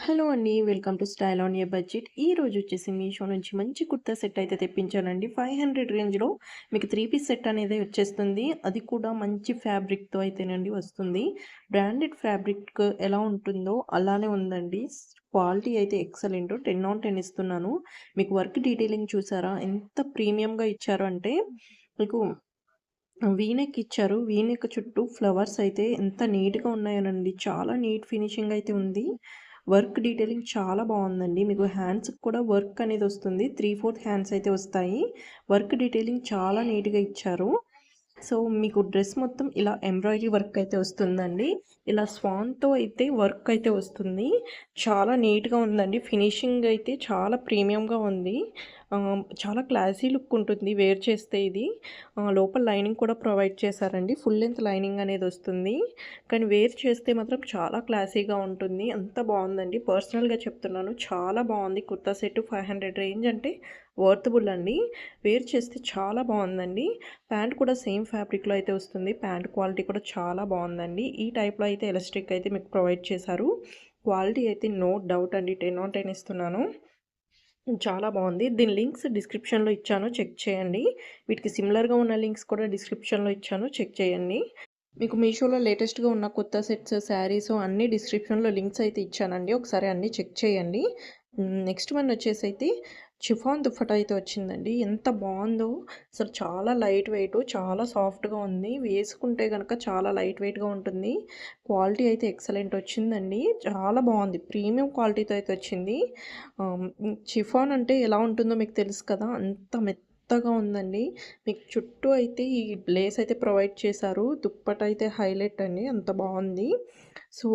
Hello అండి. Welcome to style on a budget. ఈరోజు వచ్చేసి మీషో నుంచి మంచి కుర్తా సెట్ అయితే తెప్పించానండి. 500 రేంజ్‌లో మీకు 3 పీస్ సెట్ అనేది వచ్చేస్తుంది. అది కూడా మంచి ఫ్యాబ్రిక్‌తో అయితేనండి వస్తుంది. బ్రాండెడ్ ఫ్యాబ్రిక్ ఎలా ఉంటుందో అలానే ఉందండి. క్వాలిటీ అయితే ఎక్సలెంట్. 10/10 ఇస్తున్నాను. మీకు వర్క్ డీటెయిలింగ్ చూసారా? ఎంత ప్రీమియంగా ఇచ్చారు అంటే మీకు వీ నెక్ ఇచ్చారు. వీ నెక్ చుట్టూ ఫ్లవర్స్ అయితే ఎంత నీట్‌గా ఉన్నాయోనండి. చాలా నీట్ ఫినిషింగ్ అయితే ఉంది. వర్క్ డీటెయిలింగ్ చాలా బావుందండి. మీకు హ్యాండ్స్‌కి కూడా వర్క్ అనేది వస్తుంది. 3/4 హ్యాండ్స్ అయితే వస్తాయి. వర్క్ డీటెయిలింగ్ చాలా నీట్‌గా ఇచ్చారు. సో, మీకు డ్రెస్ మొత్తం ఇలా ఎంబ్రాయిడరీ వర్క్ అయితే వస్తుందండి. ఇలా స్వాన్‌తో అయితే వర్క్ అయితే వస్తుంది. చాలా నీట్‌గా ఉందండి. ఫినిషింగ్ అయితే చాలా ప్రీమియంగా ఉంది. చాలా క్లాసీ లుక్ ఉంటుంది వేర్ చేస్తే ఇది. లోపల లైనింగ్ కూడా ప్రొవైడ్ చేశారండి. ఫుల్ లెంత్ లైనింగ్ అనేది వస్తుంది. కానీ వేర్ చేస్తే మాత్రం చాలా క్లాసీగా ఉంటుంది. అంత బావుందండి. పర్సనల్‌గా చెప్తున్నాను. చాలా బావుంది కుర్తా సెట్ 500 రేంజ్ అంటే వర్తబుల్ అండి. వేర్ చేస్తే చాలా బావుందండి. ప్యాంట్ కూడా సేమ్ ఫ్యాబ్రిక్‌లో అయితే వస్తుంది. ప్యాంట్ క్వాలిటీ కూడా చాలా బావుందండి. ఈ టైప్‌లో అయితే ఎలాస్టిక్ అయితే మీకు ప్రొవైడ్ చేశారు. క్వాలిటీ అయితే నో డౌట్ అండి. 10/10 ఇస్తున్నాను. చాలా బావుంది. దీని లింక్స్ డిస్క్రిప్షన్‌లో ఇచ్చాను. చెక్ చేయండి. వీటికి సిమిలర్‌గా ఉన్న లింక్స్ కూడా డిస్క్రిప్షన్‌లో ఇచ్చాను. చెక్ చేయండి. మీకు మీషోలో లేటెస్ట్‌గా ఉన్న కొత్త సెట్స్, శారీస్ అన్నీ డిస్క్రిప్షన్‌లో లింక్స్ అయితే ఇచ్చానండి. ఒకసారి అన్నీ చెక్ చేయండి. నెక్స్ట్ వన్ వచ్చేసైతే షిఫాన్ దుప్పటా అయితే వచ్చిందండి. ఎంత బావుందో అసలు చాలా లైట్ వెయిట్, చాలా సాఫ్ట్‌గా ఉంది. వేసుకుంటే గనక చాలా లైట్ వెయిట్‌గా ఉంటుంది. క్వాలిటీ అయితే ఎక్సలెంట్ వచ్చిందండి. చాలా బావుంది. ప్రీమియం క్వాలిటీతో అయితే వచ్చింది. షిఫాన్ అంటే ఎలా ఉంటుందో మీకు తెలుసు కదా! అంత మెత్తగా ఉందండి. మీకు చుట్టూ అయితే ఈ లేస్ అయితే ప్రొవైడ్ చేశారు. దుప్పట అయితే హైలైట్ అండి. అంత బావుంది. సో,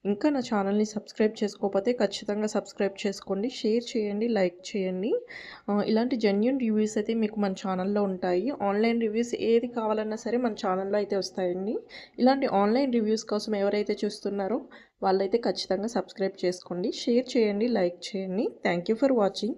ఇంకా నా ఛానల్‌ని సబ్స్క్రైబ్ చేసుకోకపోతే ఖచ్చితంగా సబ్స్క్రైబ్ చేసుకోండి. షేర్ చేయండి, లైక్ చేయండి. ఇలాంటి జెన్యూన్ రివ్యూస్ అయితే మీకు మన ఛానల్‌లో ఉంటాయి. ఆన్‌లైన్ రివ్యూస్ ఏది కావాలన్నా సరే మన ఛానల్‌లో అయితే వస్తాయండి. ఇలాంటి ఆన్‌లైన్ రివ్యూస్ కోసం ఎవరైతే చూస్తున్నారో వాళ్ళైతే ఖచ్చితంగా సబ్స్క్రైబ్ చేసుకోండి. షేర్ చేయండి, లైక్ చేయండి. Thank you for watching.